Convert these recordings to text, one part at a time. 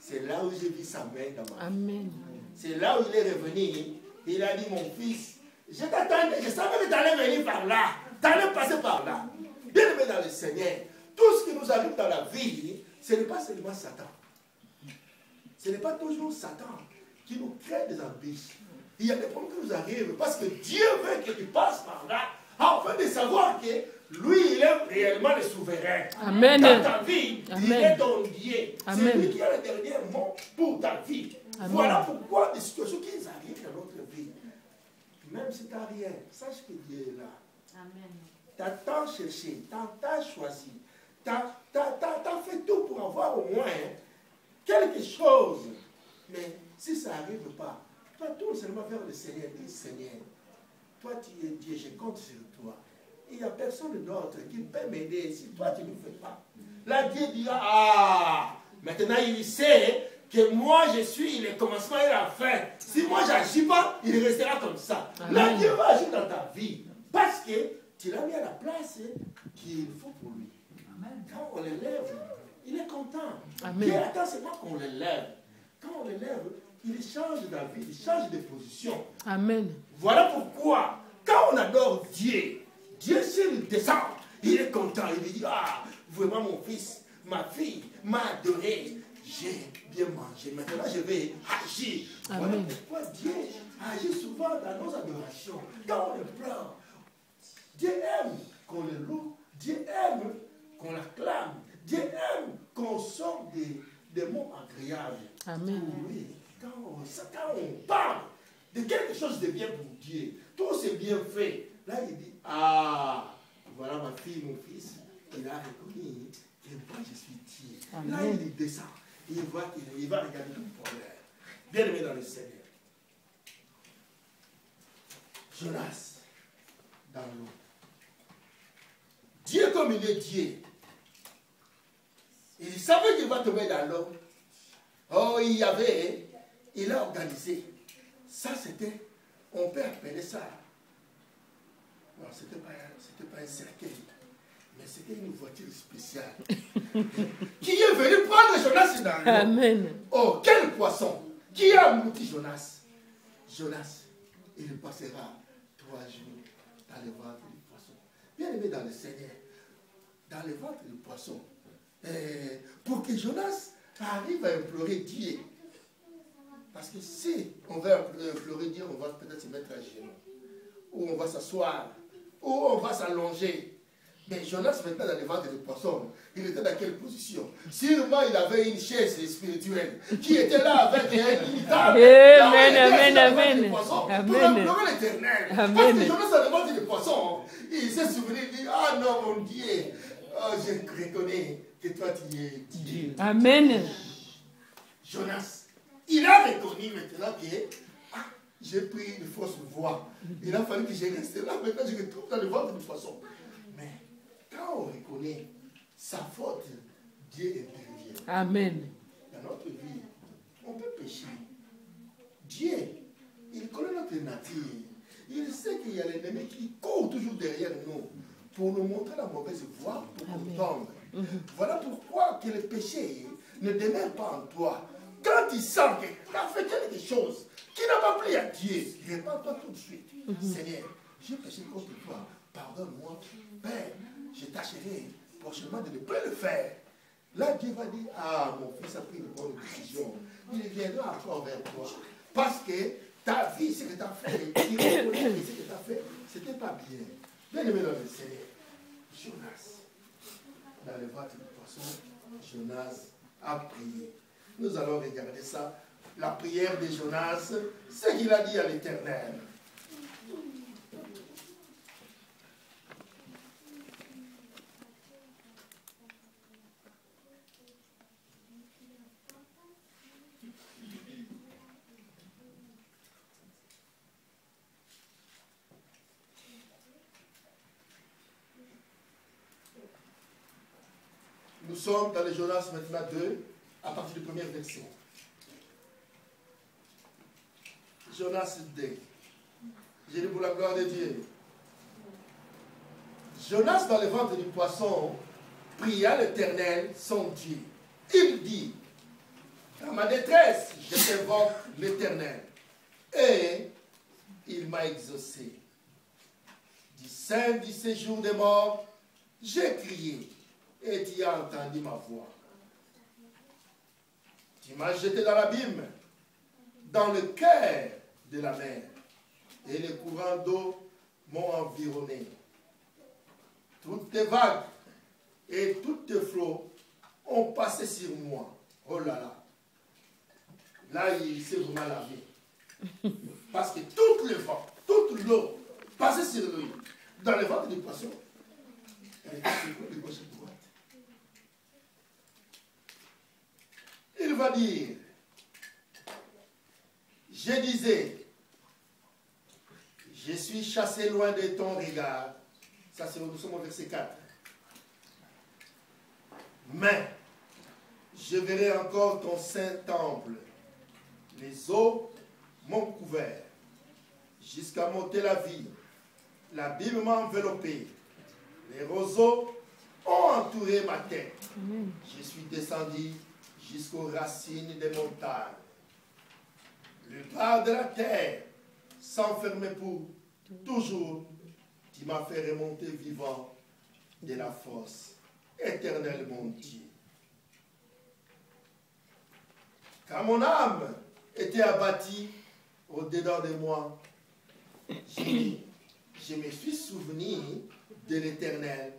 C'est là où j'ai vu sa main dans ma vie. Amen. C'est là où il est revenu. Il a dit, mon fils, je t'attendais, je savais que tu allais venir par là. Tu allais passer par là. Bien aimé dans le Seigneur, tout ce qui nous arrive dans la vie, ce n'est pas seulement Satan. Ce n'est pas toujours Satan qui nous crée des embûches. Il y a des problèmes qui nous arrivent parce que Dieu veut que tu passes par là afin de savoir que lui, il est réellement le souverain. Amen. Dans ta vie, Amen. il est ton Dieu. Amen. C'est lui qui a le dernier mot pour ta vie. Amen. Voilà pourquoi des situations qui arrivent dans notre vie, même si tu n'as rien, sache que Dieu est là. Amen. Tu as tant cherché, tu as choisi, tu as fait tout pour avoir au moins quelque chose. Mais si ça n'arrive pas, toi tourne seulement vers le Seigneur. Dis, Seigneur, toi tu es Dieu, je compte sur toi. Il n'y a personne d'autre qui peut m'aider si toi tu ne le fais pas. Là Dieu dira, ah, maintenant il sait que moi je suis le commencement et la fin. Si moi je n'agis pas, il restera comme ça. Amen. Là Dieu va agir dans ta vie. Parce que tu l'as mis à la place qu'il faut pour lui. Amen. Quand on l'élève, il est content. Amen. Dieu attend seulement qu'on l'élève. Quand on l'élève, il change d'avis, il change de position. Amen. Voilà pourquoi, quand on adore Dieu, Dieu s'il descend, il est content. Il lui dit, ah, vraiment mon fils, ma fille m'a adoré. J'ai bien mangé. Maintenant, je vais agir. Voilà Amen. pourquoi Dieu agit souvent dans nos adorations. Quand on le pleure, Dieu aime qu'on le loue. Dieu aime qu'on l'acclame. Dieu aime qu'on sorte des mots agréables. Amen. Pour lui. Quand on parle de quelque chose de bien pour Dieu, tout c'est bien fait. Là, il dit, ah, voilà ma fille, mon fils, il a reconnu que moi je suis Dieu. Amen. Là, il descend. Il voit qu'il va regarder tout le problème. Bien aimé dans le Seigneur. Jonas, dans l'eau. Dieu comme il est Dieu, il savait qu'il va tomber dans l'eau. Oh, il a organisé. Ça, c'était, on peut appeler ça. Non, c'était pas un cercueil, mais c'était une voiture spéciale. Qui est venu prendre Jonas dans l'eau. Amen. Oh, quel poisson! Qui a englouti Jonas? Jonas, il passera 3 jours dans le ventre du poisson. Bien aimé dans le Seigneur, dans le ventre du poisson, pour que Jonas arrive à implorer Dieu. Parce que si on va implorer Dieu, on va peut-être se mettre à genoux, ou on va s'asseoir, ou on va s'allonger. Mais Jonas, maintenant, dans le ventre du poisson, il était dans quelle position? Sûrement, il avait une chaise spirituelle qui était là avec une table. Amen, amen, amen. Pour Amen. implorer l'Éternel. Parce Amen. que Jonas, dans le ventre du poisson, il s'est souvenu, il dit, ah non, mon Dieu, oh, je reconnais que toi, tu es Dieu. Amen. Jonas, il a reconnu maintenant que j'ai pris une fausse voie. Il a fallu que je reste là. Maintenant, je retrouve dans le ventre du poisson. Mais quand on reconnaît sa faute, Dieu intervient. Amen. Dans notre vie, on peut pécher. Dieu, il connaît notre nature. Il sait qu'il y a l'ennemi qui court toujours derrière nous pour nous montrer la mauvaise voie, pour qu'on tombe. Voilà pourquoi que le péché ne demeure pas en toi. Quand tu sens que tu as fait quelque chose qui n'a pas plu à Dieu, répands-toi tout de suite. Seigneur, j'ai péché contre toi. Pardonne-moi. Père, je tâcherai prochainement de ne plus le faire. Là, Dieu va dire, ah, mon fils a pris une bonne décision. Il viendra encore vers toi. Parce que ta vie, ce que tu as fait, il reconnaît que ce que tu as fait, ce n'était pas bien. Bien aimé dans le Seigneur. Jonas, dans le ventre du poisson, Jonas a prié. Nous allons regarder ça. La prière de Jonas, ce qu'il a dit à l'Éternel. Nous sommes dans le Jonas maintenant 2, à partir du premier verset. Jonas 2. J'ai dit pour la gloire de Dieu. Jonas dans le ventre du poisson pria l'Éternel, son Dieu. Il dit, dans ma détresse, je t'invoque l'Éternel. Et il m'a exaucé. Du sein du séjour des morts, j'ai crié et tu as entendu ma voix. Tu m'as jeté dans l'abîme, dans le cœur de la mer, et les courants d'eau m'ont environné. Toutes tes vagues et tous tes flots ont passé sur moi. Oh là là. Là, il s'est vraiment lavé. Parce que tout le vent, toute l'eau passait sur lui. Dans le ventre du poisson, elle était sur lui de gauche et de droite. Il va dire, je disais, je suis chassé loin de ton regard. Ça, c'est nous sommes au verset 4. Mais je verrai encore ton saint temple. Les eaux m'ont couvert jusqu'à monter la vie. L'abîme m'a enveloppé. Les roseaux ont entouré ma tête. Je suis descendu jusqu'aux racines des montagnes. Le bas de la terre s'enfermait pour toujours. Tu m'as fait remonter vivant de la fosse. Éternel mon Dieu. Quand mon âme était abattue au-dedans de moi, je me suis souvenu de l'Éternel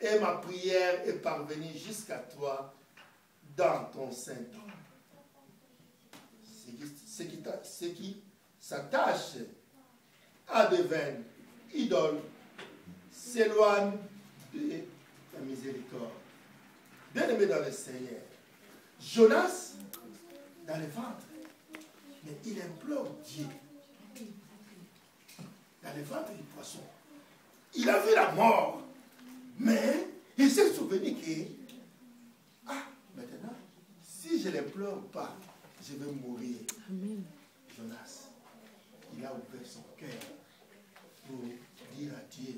et ma prière est parvenue jusqu'à toi dans ton saint nom. Ce qui s'attache à de vaines idoles s'éloigne de ta miséricorde. Bien-aimé dans le Seigneur, Jonas, dans le ventre, mais il implore Dieu. Dans le ventre du poisson. Il a vu la mort, mais il s'est souvenu que, maintenant, si je ne l'implore pas, je vais mourir. Amen. Jonas, il a ouvert son cœur pour dire à Dieu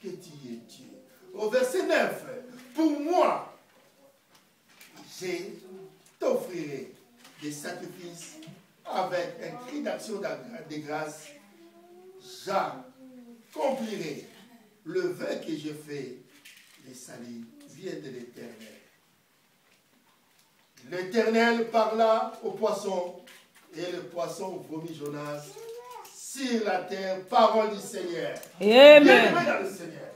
que tu es Dieu. Au verset 9, pour moi, je t'offrirai des sacrifices avec un cri d'action de grâce. J'accomplirai le vœu que je fais. Les salut viennent de l'Éternel. L'Éternel parla au poisson et le poisson vomit Jonas sur la terre. Parole du Seigneur. Amen. Bien-aimé dans le Seigneur.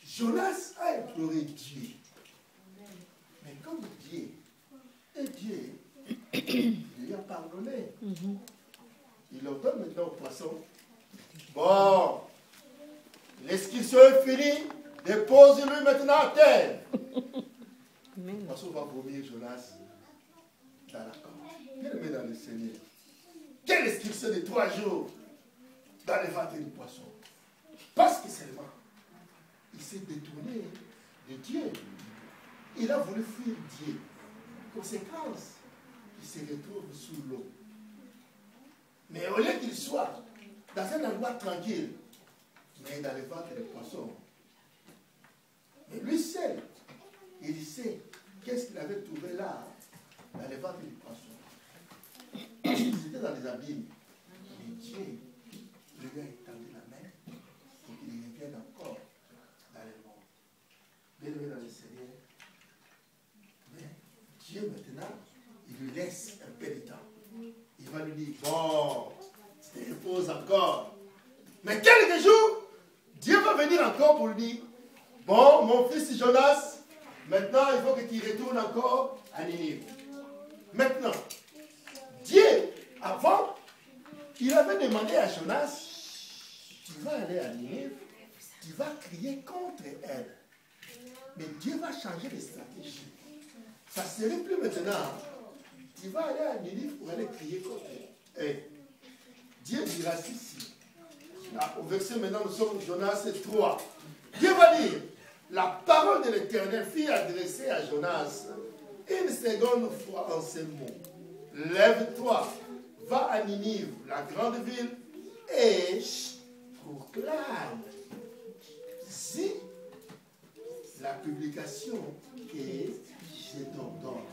Jonas a imploré Dieu. Mais comme Dieu est Dieu, il lui a pardonné. Il ordonne maintenant au poisson. Bon, l'excursion est finie. Dépose-le maintenant à terre. Le poisson va vomir Jonas dans la corde. Bien-aimé dans le Seigneur. Quelle excursion de 3 jours dans le ventre du poisson. Parce que seulement, il s'est détourné de Dieu. Il a voulu fuir Dieu. Conséquence, il se retrouve sous l'eau. Mais au lieu qu'il soit dans un endroit tranquille, mais dans le ventre du poisson, mais lui seul, il sait qu'est-ce qu'il avait trouvé là, dans le ventre du poisson. Parce qu'il était dans les abîmes. Mais Dieu lui a étendu la main pour qu'il revienne encore dans le monde. Bien-aimé dans le Seigneur. Mais Dieu maintenant, il lui laisse un peu de temps. Il va lui dire, bon, tu te reposes encore. Mais quelques jours, Dieu va venir encore pour lui dire, bon, mon fils Jonas, maintenant il faut que tu retournes encore à Ninive. Maintenant, Dieu, avant, il avait demandé à Jonas, tu vas aller à Ninive, tu vas crier contre elle. Mais Dieu va changer de stratégie. Ça ne serait plus maintenant, tu vas aller à Ninive pour aller crier contre elle. Et Dieu dira ceci. Là, au verset maintenant, nous sommes Jonas 3. Dieu va dire, la parole de l'Éternel fut adressée à Jonas une seconde fois en ces mots. Lève-toi, va à Ninive, la grande ville, et proclame si la publication que je t'ordonne.